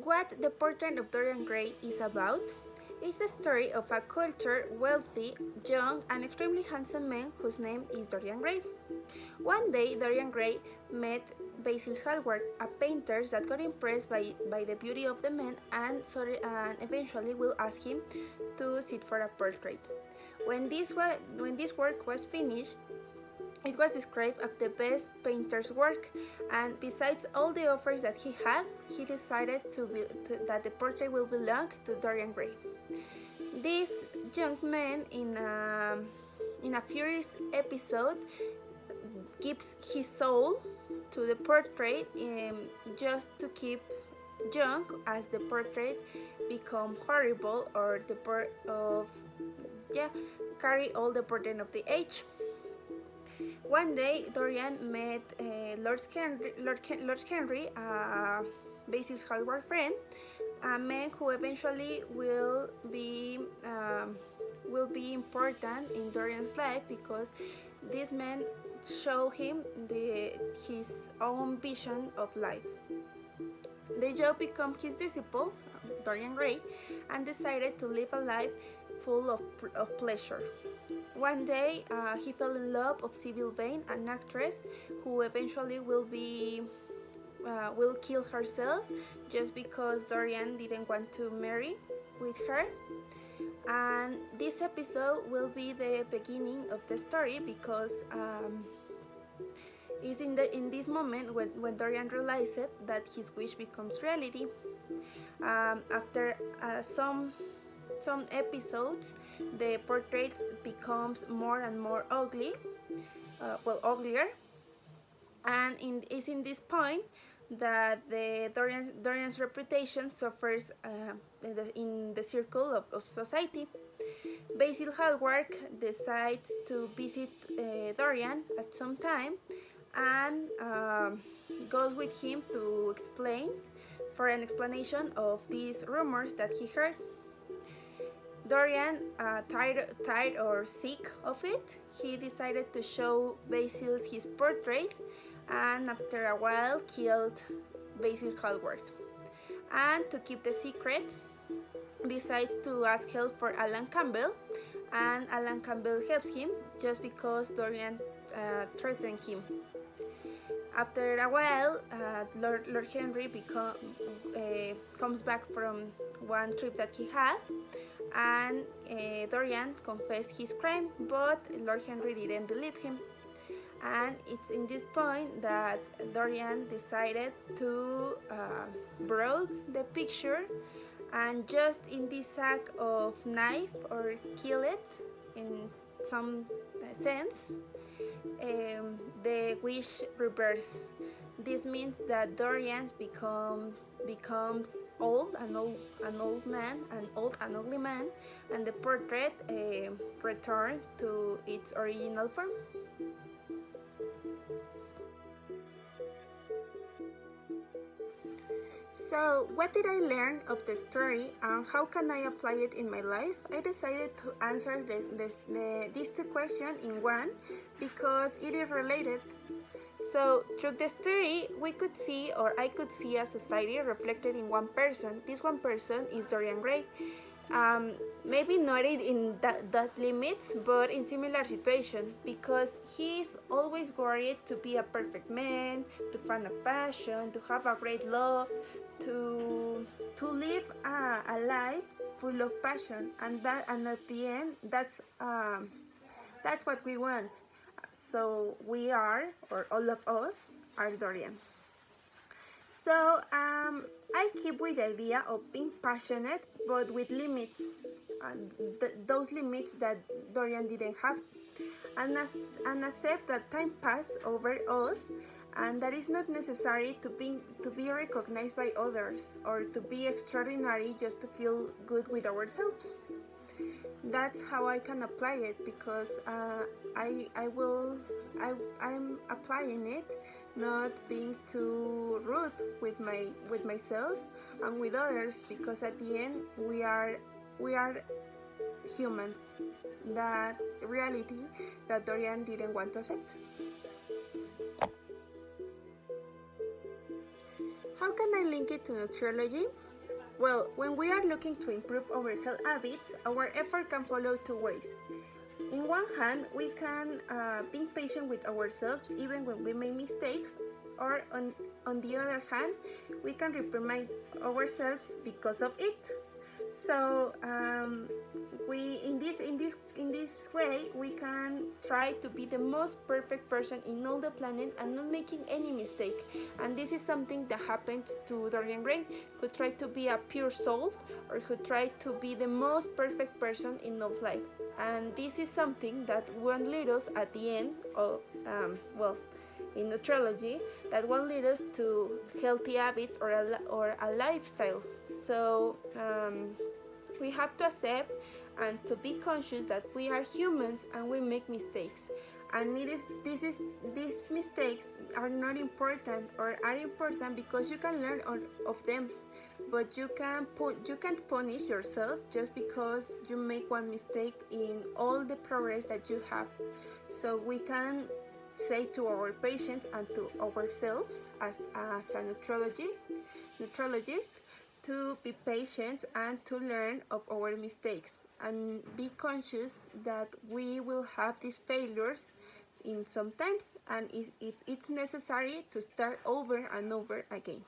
What the portrait of Dorian Gray is about is the story of a cultured, wealthy, young, and extremely handsome man whose name is Dorian Gray. One day, Dorian Gray met Basil Hallward, a painter that got impressed by the beauty of the man and eventually will ask him to sit for a portrait. When this work was finished, it was described as the best painter's work, and besides all the offers that he had, he decided that the portrait will belong to Dorian Gray. This young man, in a furious episode, gives his soul to the portrait just to keep young as the portrait become horrible or carry all the burden of the age. One day, Dorian met Lord Henry, Basil's Hallward friend, a man who eventually will be important in Dorian's life because this man show him his own vision of life. The Joe became his disciple, Dorian Gray, and decided to live a life full of pleasure. One day, he fell in love with Sybil Vane, an actress who eventually will kill herself just because Dorian didn't want to marry with her. And this episode will be the beginning of the story because it's in this moment when Dorian realizes that his wish becomes reality. After some episodes, the portrait becomes more and more ugly, uglier, and it's in this point that Dorian's reputation suffers in the circle of society. Basil Hallward decides to visit Dorian at some time and goes with him to explain for an explanation of these rumors that he heard. Dorian, tired or sick of it, he decided to show Basil his portrait and after a while killed Basil Hallward. And to keep the secret, decides to ask help for Alan Campbell, and Alan Campbell helps him just because Dorian threatened him. After a while, Lord Henry comes back from one trip that he had, and Dorian confessed his crime, but Lord Henry didn't believe him. And it's in this point that Dorian decided to broke the picture and just in this act of knife or kill it in some sense, the wish reverse. This means that Dorian becomes an old man, an old and ugly man, and the portrait returns to its original form. So, what did I learn of the story and how can I apply it in my life? I decided to answer these two questions in one because it is related. So, through the story, we could see, or I could see, a society reflected in one person. This one person is Dorian Gray. Maybe not in that limits, but in similar situation, because he's always worried to be a perfect man, to find a passion, to have a great love, to live a life full of passion, and at the end, that's what we want. So we are, or all of us, are Dorian. So I keep with the idea of being passionate, but with limits, and those limits that Dorian didn't have, and accept that time pass over us, and that it's not necessary to be recognized by others or to be extraordinary just to feel good with ourselves. That's how I can apply it, because I'm applying it, not being too rude with myself and with others, because at the end we are humans. That reality that Dorian didn't want to accept. How can I link it to nutrology? Well, when we are looking to improve our health habits, our effort can follow two ways. In one hand, we can be patient with ourselves even when we make mistakes, or on the other hand, we can reprimand ourselves because of it. So we in this way we can try to be the most perfect person in all the planet and not making any mistake. And this is something that happened to Dorian Gray, who tried to be a pure soul, or who tried to be the most perfect person in all life. And this is something that won't lead us at the end of well, in nutrology, that will lead us to healthy habits or a lifestyle. So we have to accept and to be conscious that we are humans and we make mistakes. And these mistakes are not important, or are important because you can learn of them. But you can't punish yourself just because you make one mistake in all the progress that you have. So we can say to our patients and to ourselves as a nutrologist, to be patient and to learn of our mistakes, and be conscious that we will have these failures in sometimes, and if it's necessary, to start over and over again.